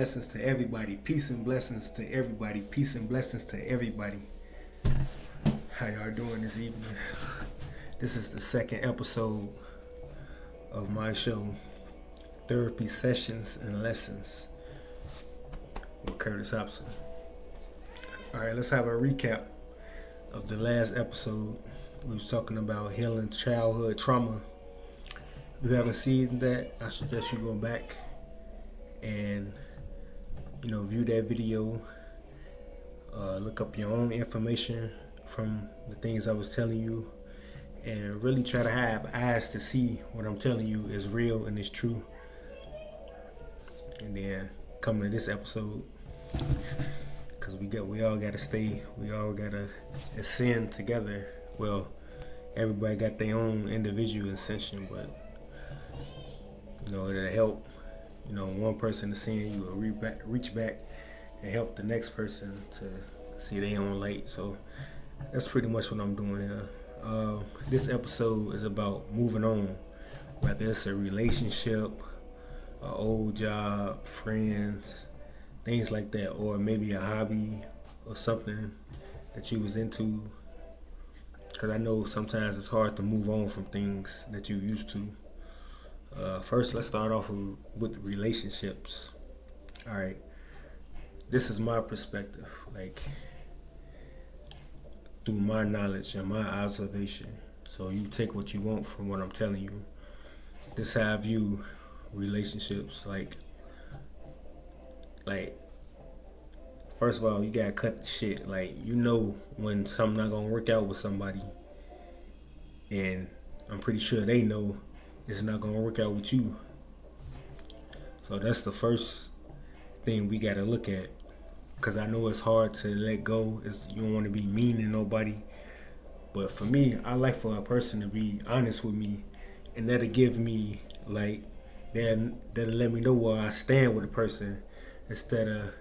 blessings to everybody. Peace and blessings to everybody. Peace and blessings to everybody. How y'all doing this evening? This is the second episode of my show, Therapy Sessions and Lessons with Curtis Hobson. Alright, let's have a recap of the last episode. We was talking about healing childhood trauma. If you haven't seen that, I suggest you go back and view that video. Look up your own information from the things I was telling you, and really try to have eyes to see what I'm telling you is real and is true. And then coming to this episode, because we all gotta ascend together. Well, everybody got their own individual ascension, but it'll help. One person to seeing you will reach back and help the next person to see their own light. So that's pretty much what I'm doing here. This episode is about moving on, whether it's a relationship, an old job, friends, things like that, or maybe a hobby or something that you was into. Because I know sometimes it's hard to move on from things that you used to. First, let's start off with relationships. Alright, this is my perspective, like through my knowledge and my observation. So you take what you want from what I'm telling you. This how I view relationships. Like first of all, you gotta cut the shit. Like, when something not gonna work out with somebody, and I'm pretty sure they know it's not gonna work out with you. So that's the first thing we gotta look at. Cause I know it's hard to let go. You don't want to be mean to nobody. But for me, I like for a person to be honest with me, and that'll give me that'll let me know where I stand with a person, instead of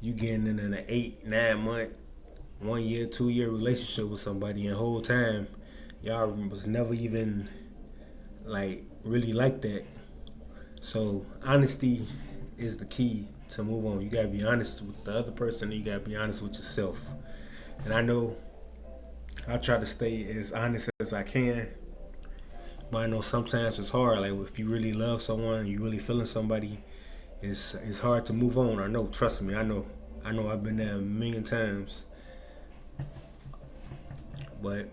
you getting in an 8-9 month, 1 year, 2 year relationship with somebody, and the whole time y'all was never even really like that. So honesty is the key to move on. You gotta be honest with the other person, and you gotta be honest with yourself. And I know I try to stay as honest as I can, but I know sometimes it's hard. Like, if you really love someone, you really feeling somebody, it's hard to move on. I know, trust me, I know I've been there a million times. But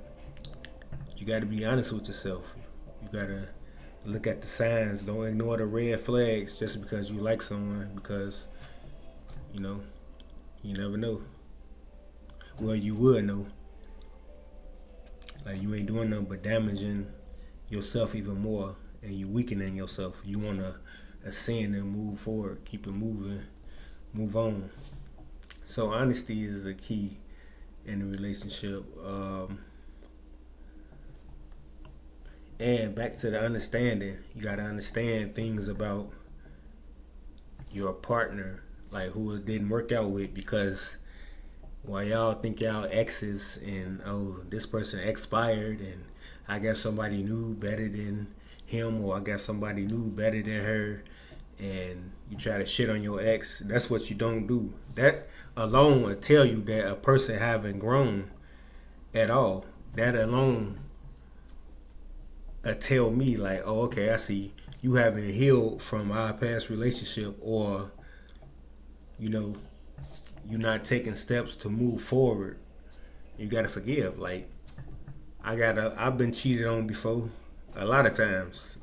you gotta be honest with yourself. You gotta look at the signs. Don't ignore the red flags just because you like someone, because you never know. Well, you would know. Like, you ain't doing nothing but damaging yourself even more, and you weakening yourself. You wanna ascend and move forward, keep it moving, move on. So honesty is the key in a relationship. And back to the understanding, you gotta understand things about your partner, like who it didn't work out with, because while y'all think y'all exes and this person expired and I got somebody new better than him, or I got somebody new better than her, and you try to shit on your ex, that's what you don't do. That alone will tell you that a person haven't grown at all. That alone tell me okay, I see you haven't healed from our past relationship, or you're not taking steps to move forward. You gotta forgive. I've been cheated on before a lot of times.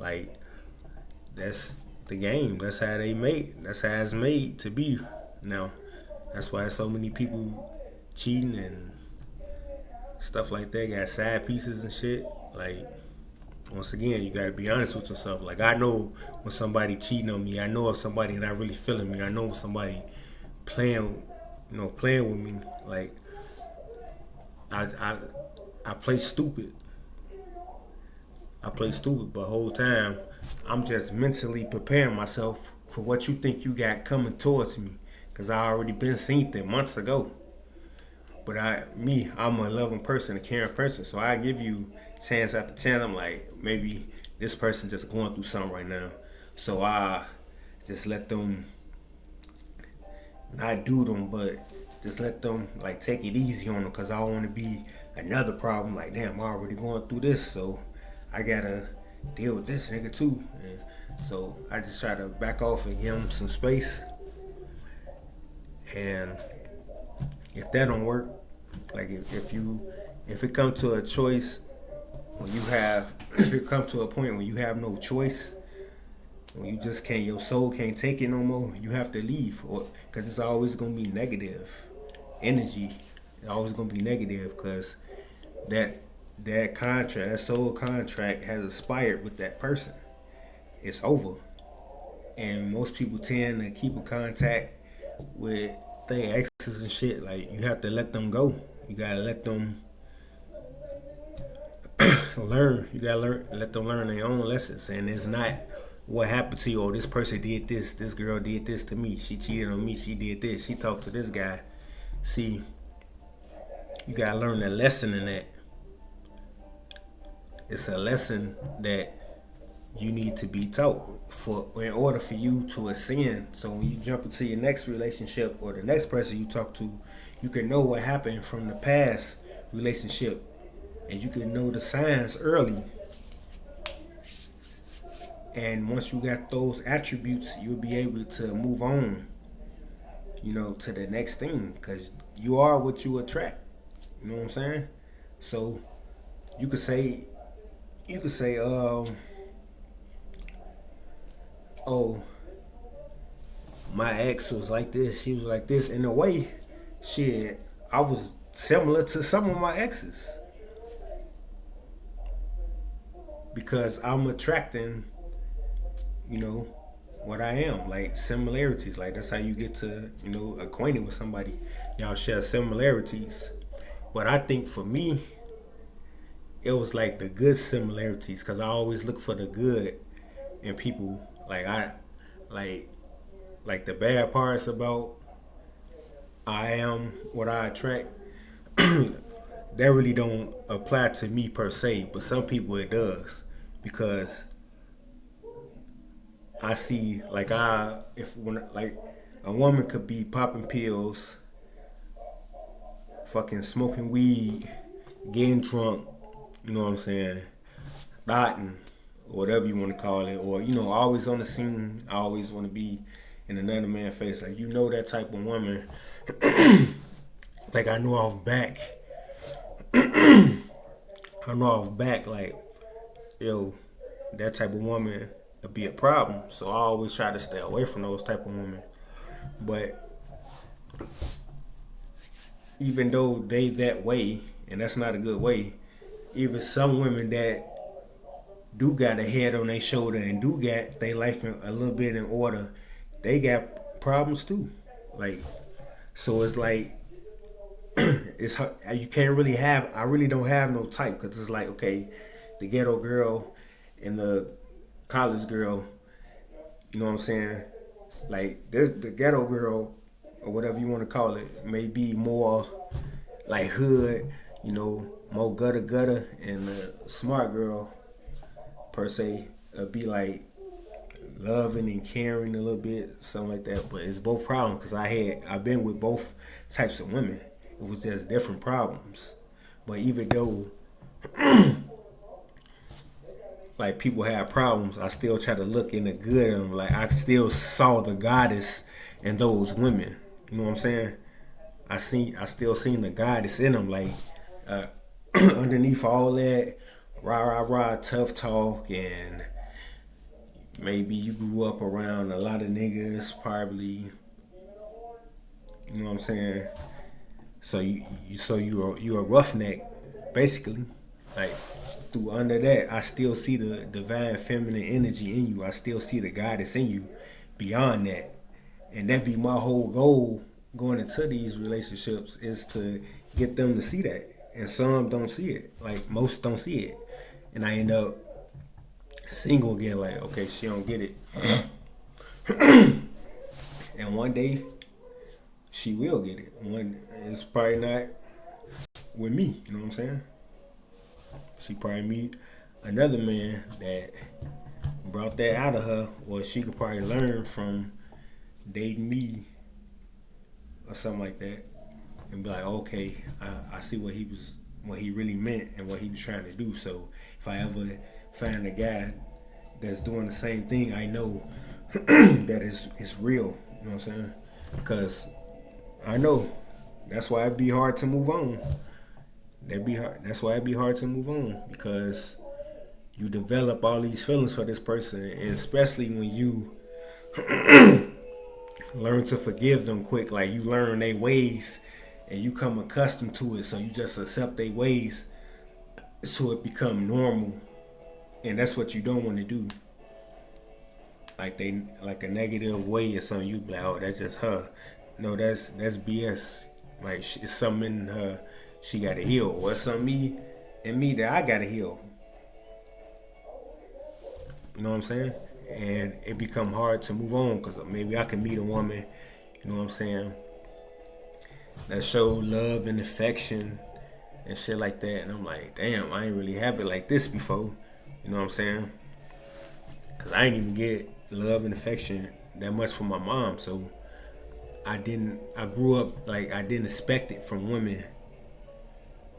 That's the game. That's how it's made to be now. That's why so many people cheating and stuff like that, got side pieces and shit. Once again, you gotta be honest with yourself. I know when somebody cheating on me. I know if somebody not really feeling me. I know if somebody playing with me. I play stupid. But the whole time I'm just mentally preparing myself for what you think you got coming towards me, because I already been seen that months ago. But I'm a loving person, a caring person, so I give you chance after chance. I'm like, maybe this person just going through something right now, so I just let them not do them, but just let them like take it easy on them, because I don't want to be another problem. Like, damn, I'm already going through this, so I gotta deal with this nigga too. And so I just try to back off and give him some space. And if that don't work, like if it come to a choice when you have, if it come to a point when you have no choice, when you just can't, your soul can't take it no more, you have to leave, or because it's always gonna be negative energy. It's always gonna be negative because that contract, that soul contract, has expired with that person. It's over, and most people tend to keep a contact with their exes and shit. Like, you have to let them go. You gotta let them learn. You gotta let them learn their own lessons. And it's not what happened to you. Oh, this person did this. This girl did this to me. She cheated on me. She did this. She talked to this guy. See, you gotta learn the lesson in that. It's a lesson that you need to be taught for in order for you to ascend. So when you jump into your next relationship or the next person you talk to, you can know what happened from the past relationship, and you can know the signs early. And once you got those attributes, you'll be able to move on, to the next thing, because you are what you attract. You know what I'm saying? So you could say, oh, my ex was like this, she was like this. In a way, shit, I was similar to some of my exes because I'm attracting, what I am, like similarities. Like, that's how you get to, acquainted with somebody. Y'all share similarities. But I think for me, it was like the good similarities, because I always look for the good in people. Like the bad parts about I am what I attract, that really don't apply to me per se, but some people it does, because I see, like, if when like a woman could be popping pills, fucking smoking weed, getting drunk, you know what I'm saying, dotting, or whatever you want to call it, or always on the scene. I always want to be in another man's face. Like, that type of woman. Like, I know off back. I know off back, like, yo, that type of woman would be a problem. So I always try to stay away from those type of women. But even though they that way, and that's not a good way, even some women that do got a head on their shoulder and do got their life a little bit in order, they got problems too. Like, so it's like, it's you can't really have. I really don't have no type, because it's like, okay, the ghetto girl and the college girl. You know what I'm saying? Like, this, the ghetto girl, or whatever you want to call it, may be more like hood, more gutter, and the smart girl per se be like loving and caring a little bit, something like that. But it's both problems, because I've been with both types of women. It was just different problems. But even though like people have problems, I still try to look in the good in them. Like, I still saw the goddess in those women. You know what I'm saying? I still seen the goddess in them. Like, underneath all that rah tough talk, and maybe you grew up around a lot of niggas, probably. You know what I'm saying? So you're a roughneck, basically. Like, through under that, I still see the divine feminine energy in you. I still see the goddess in you beyond that. And that be my whole goal going into these relationships, is to get them to see that. And some don't see it. Like, most don't see it. And I end up single again, like, okay, she don't get it. And one day, she will get it. It's probably not with me, you know what I'm saying? She probably meet another man that brought that out of her, or she could probably learn from dating me or something like that, and be like, okay, I see what he really meant and what he was trying to do. So if I ever find a guy that's doing the same thing, I know that it's real. You know what I'm saying? Because I know that's why it'd be hard to move on. That's why it'd be hard to move on, because you develop all these feelings for this person, and especially when you learn to forgive them quick. Like, you learn their ways and you come accustomed to it, so you just accept their ways, so it become normal. And that's what you don't want to do. Like a negative way or something, you be like, oh, that's just her. No, that's BS. Like, it's something in her she gotta heal, or something in me that I gotta heal. You know what I'm saying? And it become hard to move on, because maybe I can meet a woman, you know what I'm saying, that show love and affection and shit like that, and I'm like, damn, I ain't really have it like this before. You know what I'm saying? Because I ain't even get love and affection that much from my mom, so I grew up like I didn't expect it from women.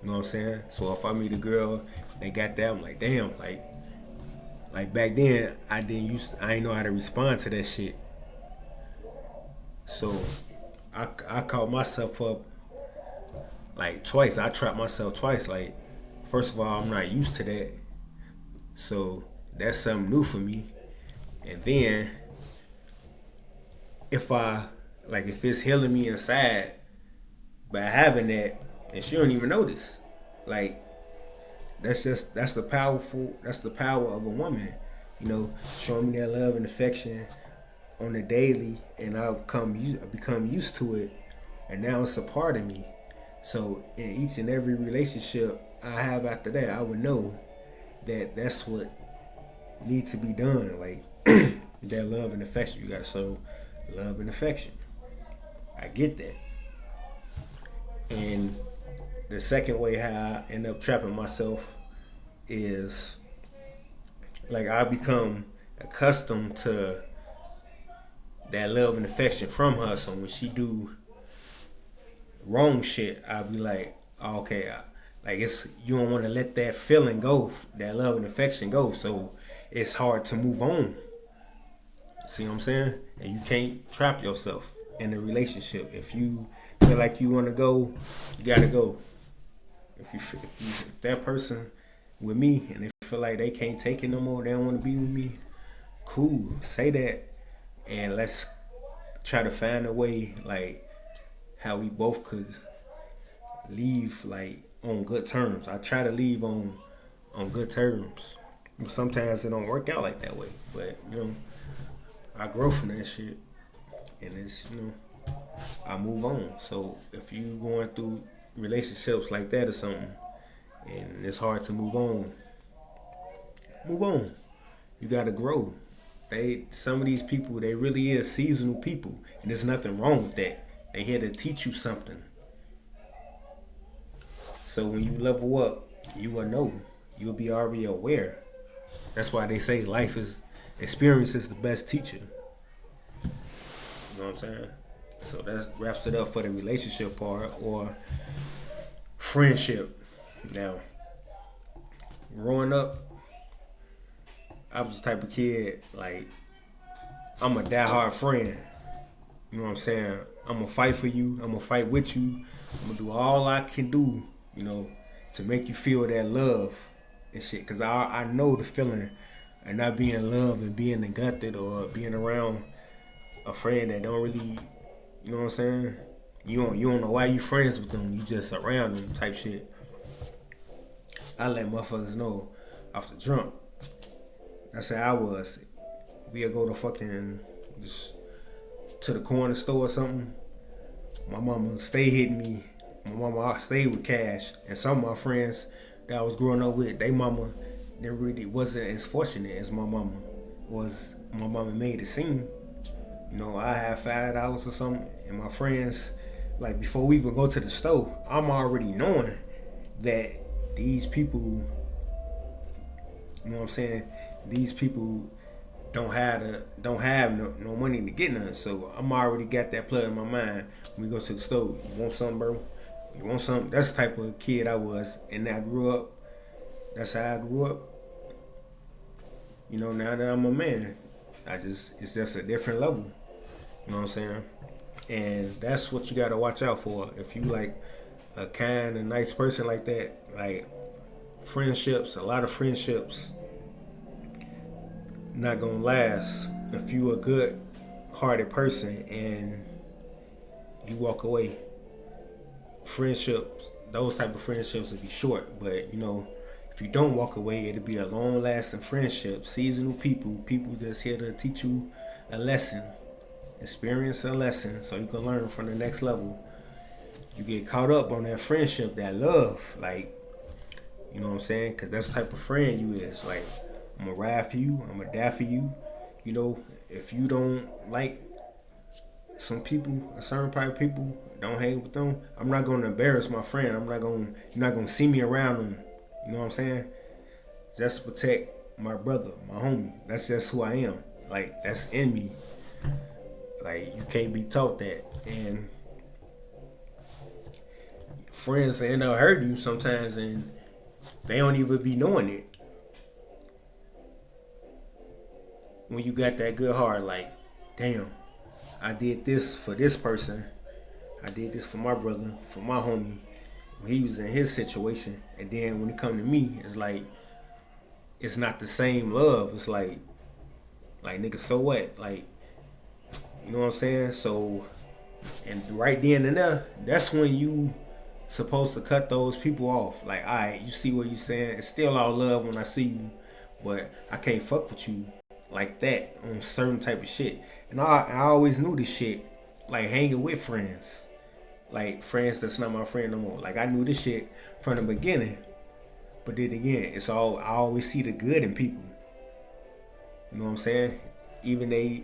You know what I'm saying? So if I meet a girl, they got that, I'm like, damn, like back then, I didn't know how to respond to that shit. So I caught myself up like twice. I trapped myself twice. Like, first of all, I'm not used to that, so that's something new for me. And then if it's healing me inside by having that, and she don't even notice, like, that's the power of a woman, you know, showing me that love and affection on the daily, and I've become used to it, and now it's a part of me. So in each and every relationship I have after that, I would know that that's what needs to be done. Like, that love and affection, you gotta show love and affection. I get that. And the second way how I end up trapping myself is, like, I become accustomed to that love and affection from her. So when she do wrong shit, I'll be like, oh, okay, like, it's, you don't want to let that feeling go, that love and affection go. So it's hard to move on. See what I'm saying? And you can't trap yourself in a relationship. If you feel like you want to go, you gotta go. If that person with me and they feel like they can't take it no more, they don't want to be with me, cool, say that, and let's try to find a way, like, how we both could leave, like, on good terms. I try to leave on good terms, but sometimes it don't work out like that way. But, you know, I grow from that shit, and it's, you know, I move on. So if you going through relationships like that or something, and it's hard to move on. You gotta grow. Some of these people, they really is seasonal people, and there's nothing wrong with that. They here to teach you something. So when you level up, you will know. You'll be already aware. That's why they say experience is the best teacher. You know what I'm saying? So that wraps it up for the relationship part, or friendship. Now, growing up, I was the type of kid, like, I'm a diehard friend. You know what I'm saying? I'm gonna fight for you. I'm gonna fight with you. I'm gonna do all I can do, you know, to make you feel that love and shit. Cause I know the feeling of not being loved and being neglected, or being around a friend that don't really, you know what I'm saying? You don't know why you friends with them. You just around them type shit. I let motherfuckers know off the jump. That's how I was. We'll go to just to the corner store or something. My mama stay hitting me. My mama stayed with cash. And some of my friends that I was growing up with, they mama, they really wasn't as fortunate as my mama was. My mama made it seem. You know, I had $5 or something, and my friends, like, before we even go to the store, I'm already knowing that these people, you know what I'm saying, these people don't have no money to get none. So I'm already got that plug in my mind. When we go to the store, you want something, bro? You want something? That's the type of kid I was, and I grew up. That's how I grew up. Now that I'm a man, it's just a different level. You know what I'm saying? And that's what you gotta watch out for. If you like a kind and nice person like that, like a lot of friendships not gonna last. If you a good hearted person and you walk away, friendships, those type of friendships will be short. But if you don't walk away, it'll be a long lasting friendship. Seasonal people just here to teach you a lesson, experience a lesson, so you can learn from the next level. You get caught up on that friendship, that love, like, you know what I'm saying? Because that's the type of friend you is. Like, I'm gonna ride for you, I'm gonna die for you. If you don't like some people, a certain type of people, don't hang with them. I'm not gonna embarrass my friend. You're not gonna see me around them. You know what I'm saying? Just to protect my brother, my homie. That's just who I am. Like, that's in me. Like, you can't be taught that. And friends end up hurting you sometimes, and they don't even be knowing it. When you got that good heart, like, damn, I did this for this person. I did this for my brother, for my homie, when he was in his situation. And then when it come to me, it's like, it's not the same love. It's like nigga, so what? Like, you know what I'm saying? So, and right then and there, that's when you supposed to cut those people off. Like, all right, you see what you saying? It's still all love when I see you, but I can't fuck with you like that on certain type of shit. And I always knew this shit, like hanging with friends, like friends that's not my friend no more. Like, I knew this shit from the beginning. But then again, I always see the good in people. You know what I'm saying? Even I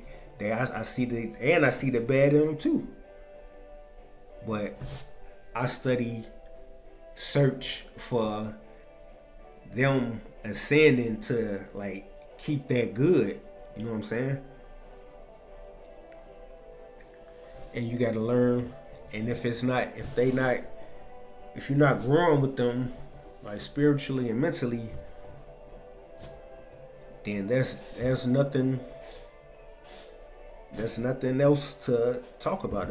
see the bad in them too. But I search for them ascending to like keep that good. You know what I'm saying? And you gotta learn. And if you're not growing with them, like spiritually and mentally, then there's nothing else to talk about.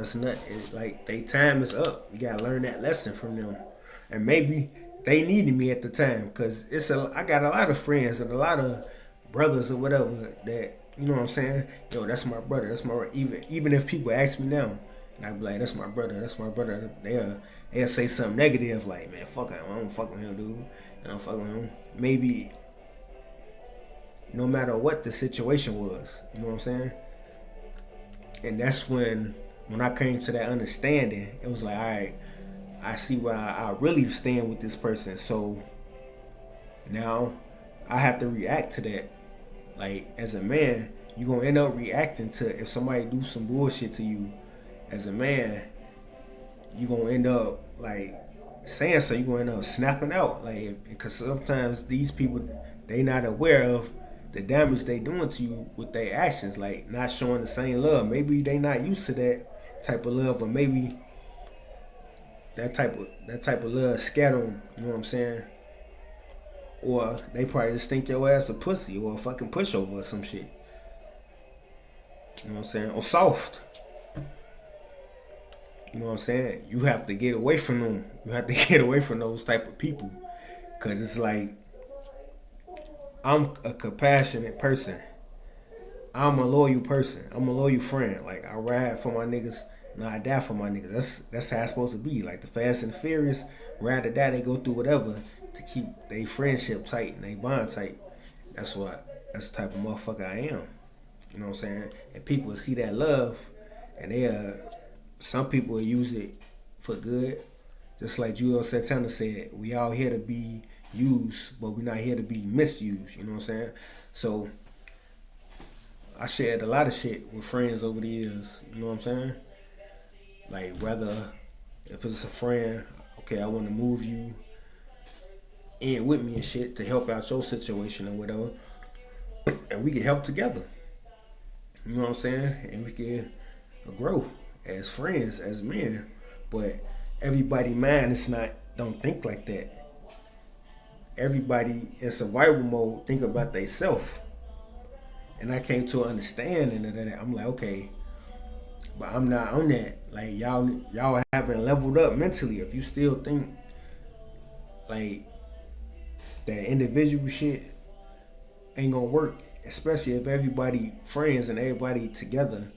Like, their time is up. You gotta learn that lesson from them. And maybe they needed me at the time, because I got a lot of friends and a lot of brothers or whatever that, you know what I'm saying? Yo, that's my brother. That's my, even if people ask me now, and I be like, that's my brother. They'll say something negative, like, man, fuck him. I don't fuck with him, dude. I don't fuck with him. Maybe no matter what the situation was, you know what I'm saying? And that's when I came to that understanding, it was like, all right, I see where I really stand with this person. So now I have to react to that. Like, as a man, you're going to end up reacting to, if somebody do some bullshit to you, as a man, you're going to end up, like, saying so. You're going to end up snapping out. Like, because sometimes these people, they not aware of the damage they doing to you with their actions, like not showing the same love. Maybe they not used to that type of love, or maybe that type of love scatter them, you know what I'm saying? Or they probably just think your ass a pussy or a fucking pushover or some shit. You know what I'm saying? Or soft. You know what I'm saying? You have to get away from them. You have to get away from those type of people. Cause it's like, I'm a compassionate person. I'm a loyal person. I'm a loyal friend. Like, I ride for my niggas and I die for my niggas. That's how it's supposed to be. Like the Fast and the Furious, ride or die, they go through whatever to keep their friendship tight and their bond tight. That's the type of motherfucker I am. You know what I'm saying? And people see that love, and some people will use it for good. Just like Juelz Santana said, we all here to be used, but we're not here to be misused. You know what I'm saying? So I shared a lot of shit with friends over the years. You know what I'm saying? Like, whether if it's a friend, okay, I want to move you in with me and shit to help out your situation or whatever, and we can help together. You know what I'm saying? And we can grow as friends, as men. But everybody mind is not don't think like that. Everybody in survival mode think about themselves. And I came to an understanding of that. I'm like, okay, but I'm not on that. Like y'all haven't leveled up mentally. If you still think like that individual shit ain't gonna work, especially if everybody friends and everybody together,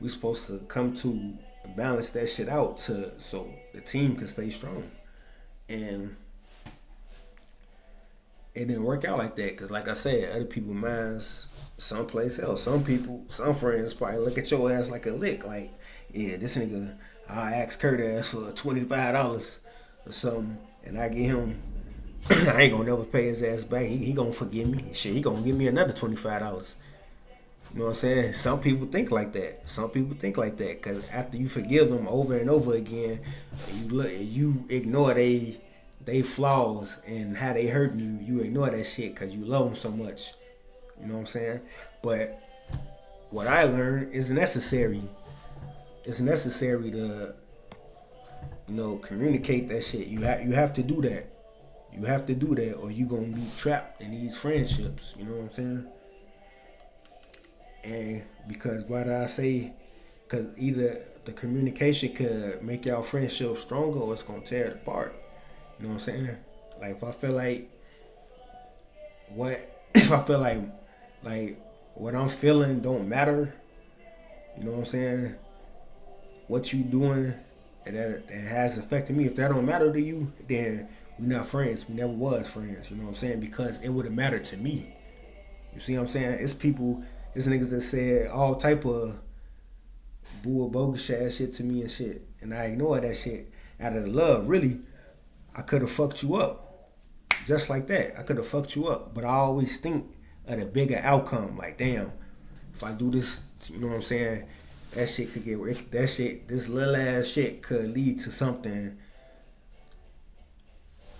we supposed to come to balance that shit out to so the team can stay strong. And it didn't work out like that because, like I said, other people minds someplace else. Some friends probably look at your ass like a lick. Like, yeah, this nigga, I ask Kurt ass for $25 or something, and I get him. I ain't gonna never pay his ass back. He gonna forgive me. Shit, he gonna give me another $25. You know what I'm saying? Some people think like that. Some people think like that because after you forgive them over and over again, you ignore they flaws and how they hurt you. You ignore that shit because you love them so much. You know what I'm saying? But what I learned is necessary. It's necessary to communicate that shit. You have to do that. You have to do that, or you gonna be trapped in these friendships. You know what I'm saying? And because why did I say? Because either the communication could make y'all friendship stronger, or it's gonna tear it apart. You know what I'm saying? Like if I feel like what I'm feeling don't matter. You know what I'm saying? What you doing that has affected me. If that don't matter to you, then we not friends. We never was friends. You know what I'm saying? Because it would have mattered to me. You see what I'm saying? It's niggas that said all type of bull bogus ass shit to me and shit. And I ignored that shit out of the love. Really, I could have fucked you up. Just like that. I could have fucked you up. But I always think of the bigger outcome. Like, damn, if I do this, you know what I'm saying? That shit could get, this little ass shit could lead to something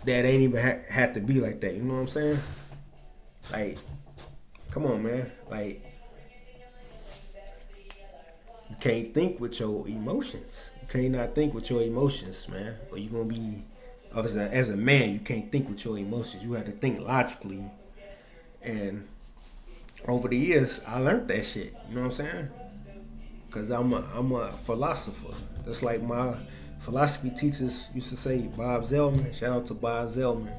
that ain't even have to be like that. You know what I'm saying? Like, come on, man. Like, you can't think with your emotions. You can't not think with your emotions, man. Or you gonna be, as a man, you can't think with your emotions. You have to think logically. And over the years, I learned that shit. You know what I'm saying? Cause I'm a philosopher. That's like my philosophy teachers used to say. Bob Zellman, shout out to Bob Zellman,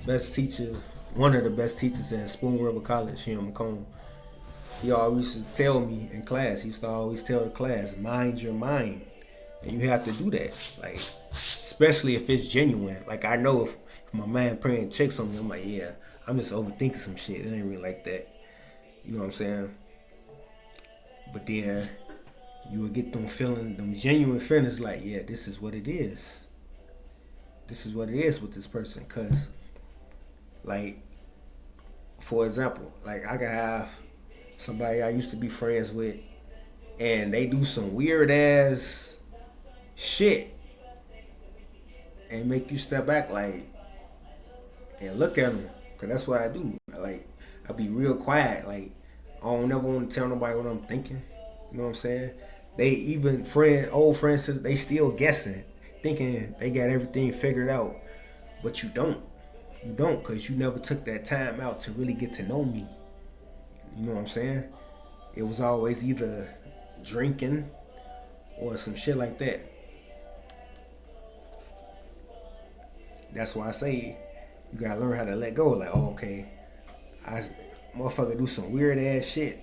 best teacher, one of the best teachers at Spoon River College here in Macomb. He always used to tell me in class. He used to always tell the class, mind your mind, and you have to do that. Like, especially if it's genuine. Like I know if my mind praying checks on me, I'm like, yeah, I'm just overthinking some shit. It ain't really like that. You know what I'm saying? But then you will get them genuine feelings like, yeah, this is what it is. This is what it is with this person. Cause, like, for example, like I could have somebody I used to be friends with, and they do some weird ass shit, and make you step back, like, and look at them. Cause that's what I do. Like, I be real quiet. Like, I don't never want to tell nobody what I'm thinking. You know what I'm saying? They even old friends, they still guessing, thinking they got everything figured out, but you don't. You don't, cause you never took that time out to really get to know me. You know what I'm saying? It was always either drinking or some shit like that. That's why I say you gotta learn how to let go. Like, oh, okay, motherfucker do some weird ass shit,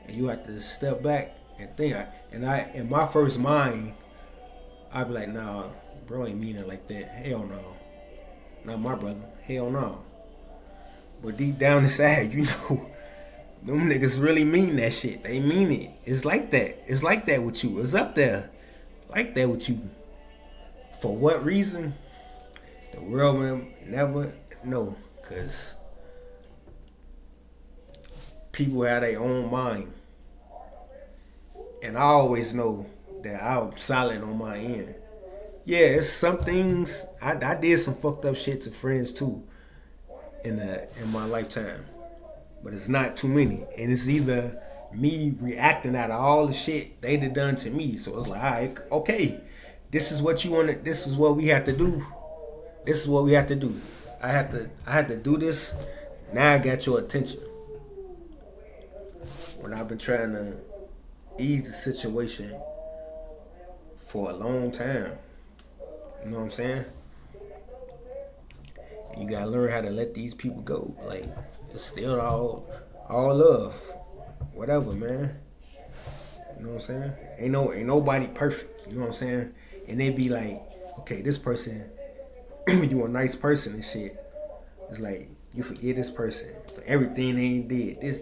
and you have to step back and think. In my first mind, I'd be like, nah, bro ain't mean it like that. Hell no. Not my brother. Hell no. But deep down inside, you know, them niggas really mean that shit. They mean it. It's like that. It's like that with you. It's up there. Like that with you. For what reason? The world will never know. Because people have their own mind. And I always know that I'm solid on my end. Yeah, it's some things, I did some fucked up shit to friends too in my lifetime. But it's not too many. And it's either me reacting out of all the shit they done to me. So it's like, all right, okay, this is what you want to. This is what we have to do. This is what we have to do. I had to do this. Now I got your attention. When I've been trying to ease the situation for a long time. You know what I'm saying? And you gotta learn how to let these people go. Like, it's still all love. Whatever, man. You know what I'm saying? Ain't nobody perfect. You know what I'm saying? And they be like, okay, this person, you a nice person and shit. It's like you forget this person for everything they ain't did. This.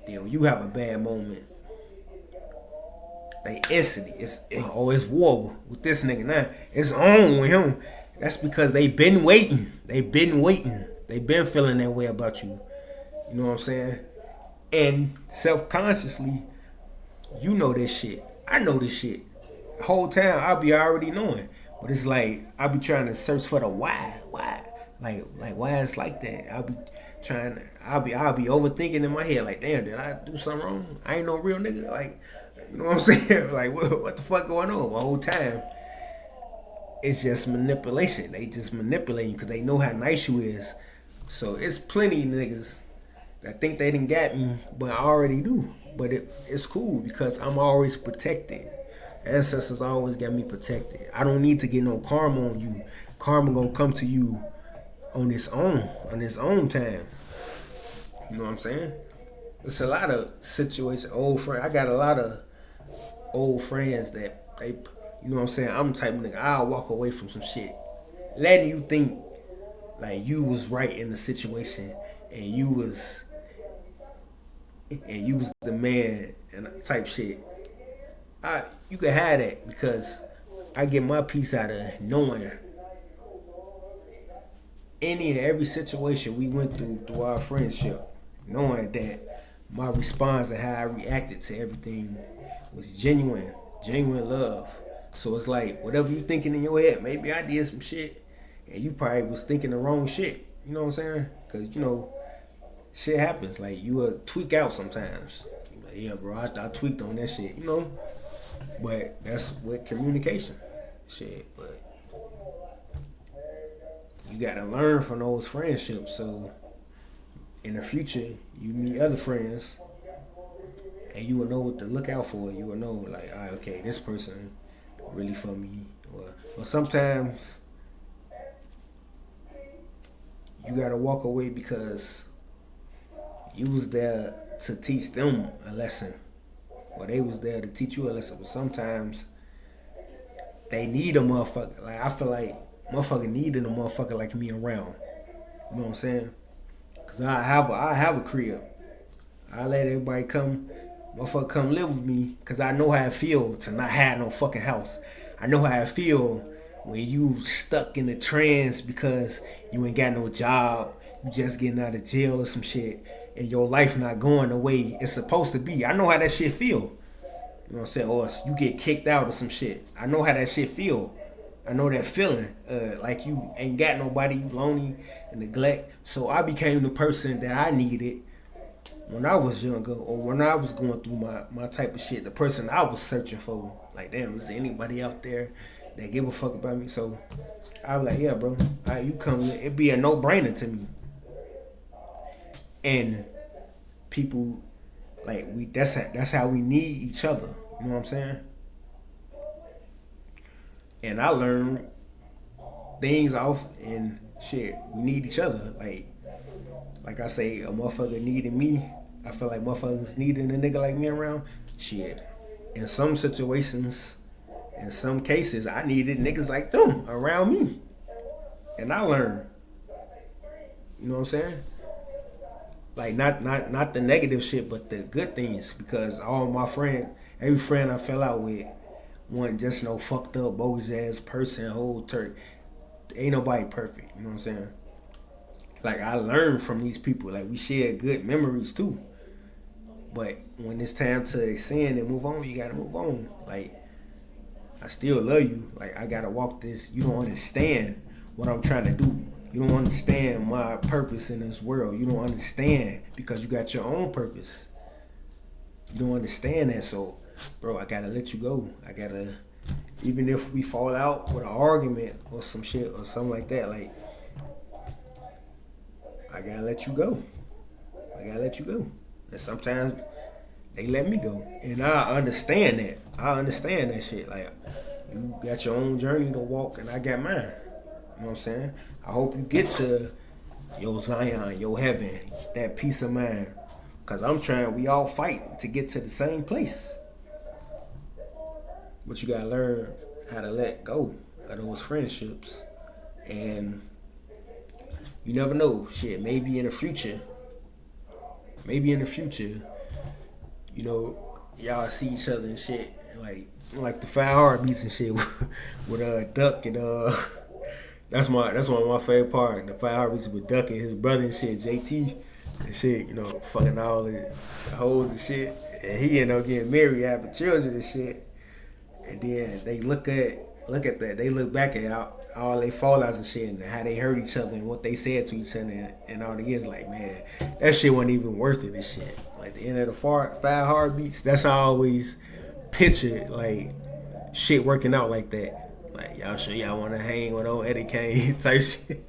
Then when you have a bad moment, they instantly it's war with this nigga now. It's on with him. That's because they been waiting. They been feeling that way about you. You know what I'm saying? And self-consciously, you know this shit. I know this shit. The whole time I'll be already knowing. But it's like I'll be trying to search for the why. Like why it's like that. I'll be overthinking in my head, like, damn, did I do something wrong? I ain't no real nigga. Like, you know what I'm saying? Like, what the fuck going on? My whole time, it's just manipulation. They just manipulate you because they know how nice you is. So it's plenty of niggas that think they didn't got me, but I already do. But it's cool because I'm always protected. Ancestors always got me protected. I don't need to get no karma on you. Karma gonna come to you on its own time. You know what I'm saying? It's a lot of situations. I got a lot of old friends that they, you know what I'm saying? I'm the type of nigga, I'll walk away from some shit, letting you think like you was right in the situation and you was the man and type shit. You can have that because I get my piece out of knowing any and every situation we went through our friendship, knowing that my response and how I reacted to everything was genuine love. So it's like whatever you thinking in your head, maybe I did some shit and you probably was thinking the wrong shit. You know what I'm saying? Because, you know, shit happens. Like, you will tweak out sometimes. You're like, yeah, bro, I tweaked on that shit, you know? But that's with communication. Shit, but you gotta learn from those friendships. So in the future, you meet other friends and you will know what to look out for. You will know, like, all right, okay, this person really for me. Or sometimes you gotta walk away because you was there to teach them a lesson, or they was there to teach you a lesson. But sometimes they need a motherfucker. Like, I feel like motherfucker needed a motherfucker like me around. You know what I'm saying? Cause I have a crib. I let everybody come, motherfucker come live with me. Cause I know how it feel to not have no fucking house. I know how it feel when you stuck in the trance because you ain't got no job. You just getting out of jail or some shit. And your life not going the way it's supposed to be. I know how that shit feel. You know what I'm saying? Or you get kicked out or some shit. I know how that shit feel. I know that feeling. Like you ain't got nobody, you lonely and neglect. So I became the person that I needed when I was younger, or when I was going through my type of shit. The person I was searching for. Like, damn, is there anybody out there that give a fuck about me? So I was like, yeah, bro. All right, you come in. It'd be a no-brainer to me. And people, like, that's how we need each other. You know what I'm saying? And I learned things off and shit. We need each other. Like I say, a motherfucker needed me. I feel like motherfuckers needing a nigga like me around. Shit. In some situations, in some cases, I needed niggas like them around me. And I learned. You know what I'm saying? Like, not the negative shit, but the good things. Because all my friends, every friend I fell out with, wasn't just no fucked up, bogus ass person, whole turd. Ain't nobody perfect. You know what I'm saying? Like, I learned from these people. Like, we share good memories too. But when it's time to ascend and move on, you gotta move on. Like, I still love you. Like, I gotta walk this. You don't understand what I'm trying to do. You don't understand my purpose in this world. You don't understand because you got your own purpose. You don't understand that. So, bro, I gotta let you go. I gotta, even if we fall out with an argument or some shit or something like that, like, I gotta let you go. I gotta let you go. And sometimes they let me go. And I understand that. I understand that shit. Like, you got your own journey to walk and I got mine. You know what I'm saying? I hope you get to your Zion, your heaven, that peace of mind. Cause we all fight to get to the same place. But you gotta learn how to let go of those friendships. And you never know, shit, maybe in the future, you know, y'all see each other and shit, like the Five Heartbeats and shit with Duck and that's one of my favorite part. The Five Heartbeats with Duck and his brother and shit, JT and shit, you know, fucking all the hoes and shit, and he ended up getting married, having children and shit, and then they look at that, they look back at all they fallouts and shit and how they hurt each other and what they said to each other and all the years, like, man, that shit wasn't even worth it and shit. Like the end of the Five Heartbeats, that's how I always picture like shit working out like that. Like, y'all sure y'all wanna hang with old Eddie Kane type shit.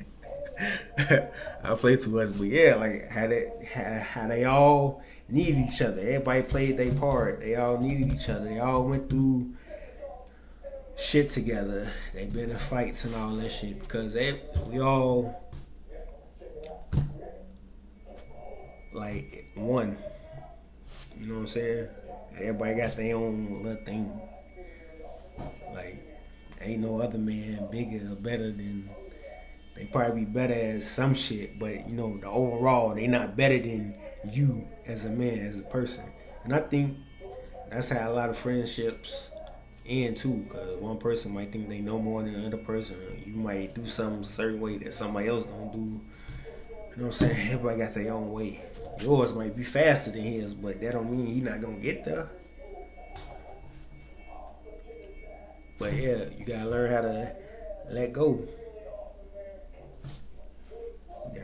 I play too much, but yeah, like how they all needed each other. Everybody played their part. They all needed each other. They all went through shit together. They been in fights and all that shit because we all like one. You know what I'm saying? Everybody got their own little thing. Like, ain't no other man bigger or better than. They probably be better at some shit, but you know, the overall, they not better than you as a man, as a person. And I think that's how a lot of friendships end too, because one person might think they know more than the other person. You might do something a certain way that somebody else don't do. You know what I'm saying? Everybody got their own way. Yours might be faster than his, but that don't mean he not gonna get there. But yeah, you gotta learn how to let go. Yeah.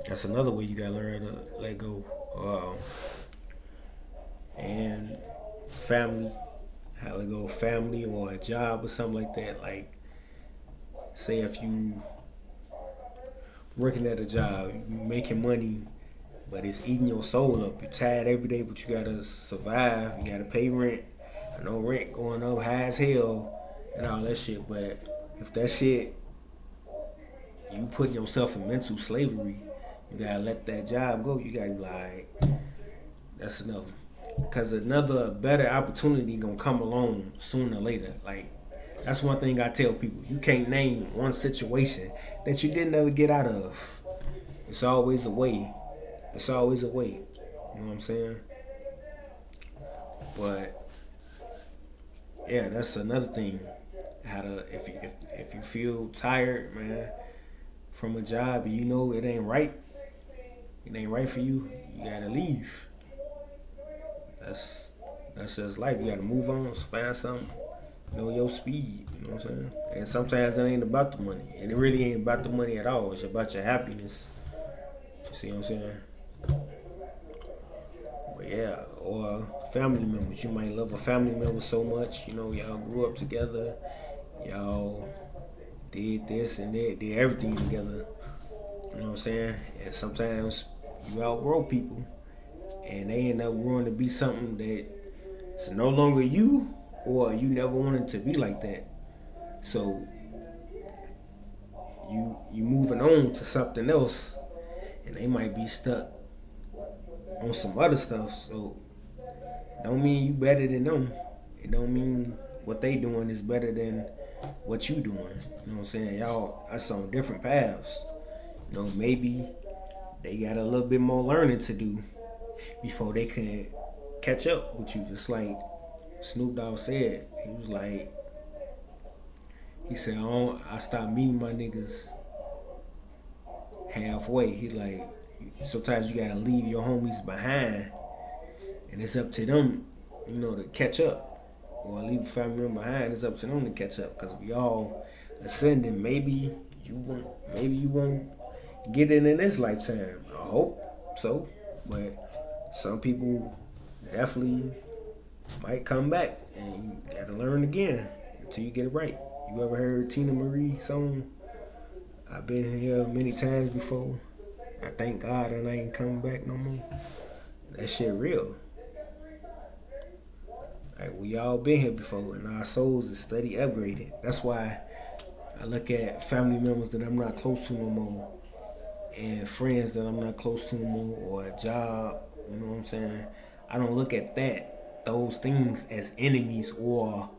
That's another way you gotta learn how to let go. And family, how to let go of family or a job or something like that. Like, say if you working at a job, you making money, but it's eating your soul up. You're tired every day, but you gotta survive. You gotta pay rent. I know rent going up high as hell and all that shit, but if that shit, you putting yourself in mental slavery, you gotta let that job go. You gotta be like, that's enough. Because another better opportunity gonna come along sooner or later. Like, that's one thing I tell people. You can't name one situation that you didn't ever get out of. It's always a way. It's always a way. You know what I'm saying? But yeah, that's another thing. How to if you feel tired, man, from a job and you know it ain't right for you, you gotta leave. That's just life. You gotta move on, find something, know your speed, you know what I'm saying? And sometimes it ain't about the money. And it really ain't about the money at all. It's about your happiness. You see what I'm saying? But yeah, or family members. You might love a family member so much, you know, y'all grew up together, y'all did this and that, did everything together. You know what I'm saying? And sometimes you outgrow people and they end up growing to be something that it's no longer you, or you never wanted to be like that. So you moving on to something else, and they might be stuck on some other stuff. So don't mean you better than them. It don't mean what they doing is better than what you doing. You know what I'm saying? Y'all are on different paths. You know, maybe they got a little bit more learning to do before they can catch up with you. Just like Snoop Dogg said, he said, I stopped meeting my niggas halfway. He like, sometimes you gotta leave your homies behind, and it's up to them, you know, to catch up, or leave a family member behind. It's up to them to catch up, because we all ascending. Maybe maybe you won't get it in this lifetime. I hope so, but some people definitely might come back, and you gotta learn again until you get it right. You ever heard Tina Marie song? I've been here many times before. I thank God and I ain't coming back no more. That shit real. Like, we all been here before, and our souls is steady upgraded. That's why I look at family members that I'm not close to no more, and friends that I'm not close to no more, or a job. You know what I'm saying? I don't look at those things as enemies or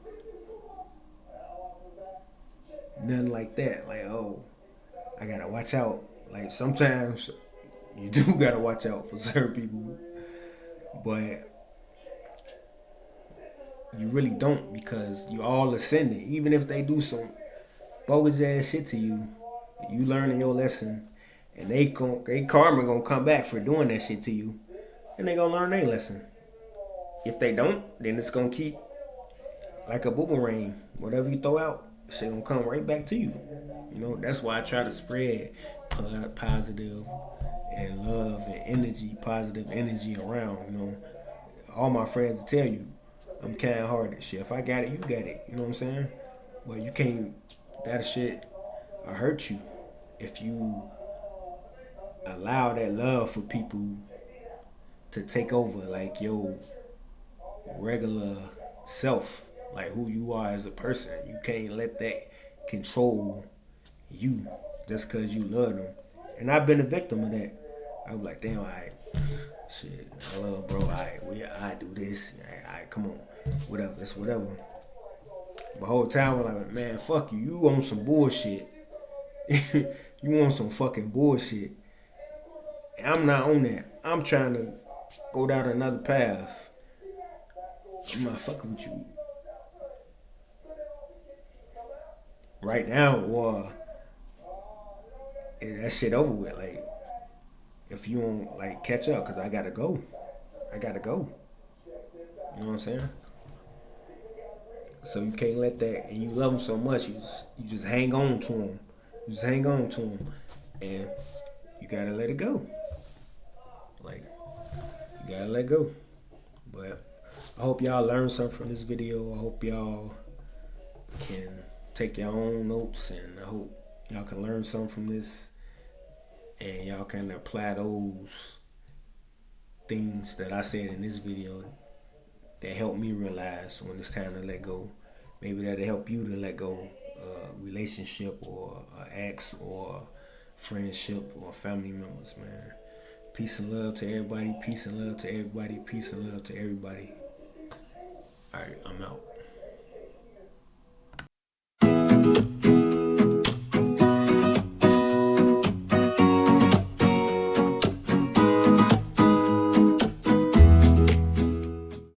nothing like that. Like, oh, I gotta watch out. Like, sometimes you do gotta watch out for certain people, but you really don't, because you all ascending. Even if they do some bogus ass shit to you, you learning your lesson, and they karma gonna come back for doing that shit to you, and they gonna learn their lesson. If they don't, then it's gonna keep like a boomerang. Whatever you throw out, shit gonna come right back to you. You know, that's why I try to spread positive and love and energy, positive energy around. You know, all my friends will tell you, I'm kind hearted. Shit, if I got it, you got it. You know what I'm saying? But you can't. That shit will hurt you if you allow that love for people to take over, like your regular self, like who you are as a person. You can't let that control you just because you love them. And I've been a victim of that. I was like, damn, alright, shit, I love bro, I do this, alright, come on, whatever, it's whatever. The whole time I'm like, man, fuck you, you on some bullshit. You on some fucking bullshit. And I'm not on that. I'm trying to go down another path. I'm not fucking with you right now, or that shit over with. Like, if you don't like catch up, cause I gotta go. You know what I'm saying? So you can't let that, and you love them so much, you just hang on to them. You just hang on to them, and you gotta let it go. Like, you gotta let go. But I hope y'all learned something from this video. I hope y'all can take your own notes, and I hope y'all can learn something from this, and y'all can apply those things that I said in this video that helped me realize when it's time to let go. Maybe that'll help you to let go a relationship or an ex or friendship or family members, man. Peace and love to everybody. Peace and love to everybody. Peace and love to everybody. All right, I'm out.